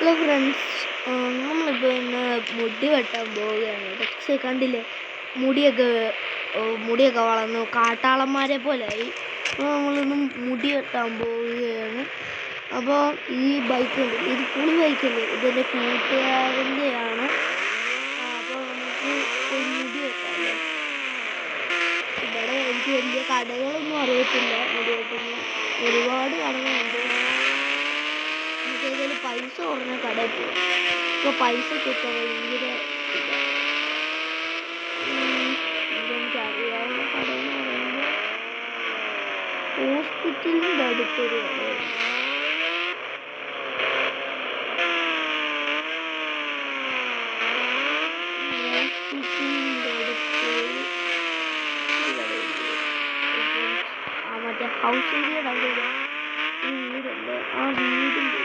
Hello friends, നമ്മളിപ്പോൾ ഇന്ന് മുടി വെട്ടാൻ പോവുകയാണ്. പക്ഷേ കണ്ടില്ലേ, മുടിയൊക്കെ വളർന്നു കാട്ടാളന്മാരെ പോലെയായി. അപ്പോൾ നമ്മളിന്ന് മുടി വെട്ടാൻ പോവുകയാണ്. അപ്പോൾ ഈ ബൈക്ക് ഉണ്ട്, ഇത് പുളി ബൈക്കല്ലേ, ഇതെൻ്റെ കൂട്ടുകാരൻ്റെയാണ്. അപ്പോൾ നമുക്ക് ഒരു മുടി വെട്ടാമല്ലോ. ഇവിടെ എനിക്ക് വലിയ കടകളൊന്നും അറിയത്തില്ല. മുടി വെട്ടുന്ന ഒരുപാട് കടകളുണ്ട്. ഏതെങ്കിലും പൈസ കുറഞ്ഞ കടയിൽ പോകും. ഇപ്പോൾ പൈസക്കൊക്കെ ഭയങ്കര ഇതെനിക്ക് അറിയാവുന്ന കട എന്ന് പറയുമ്പോൾ ഹോസ്പിറ്റലിൻ്റെ അടുത്തൊരു കടയുണ്ട്. ഹോസ്പിറ്റലിൻ്റെ അടുത്ത് മറ്റേ ഹൗസ് ഏരിയയുടെ അവിടെ ഒരു വീടുണ്ട്. ആ വീടിൻ്റെ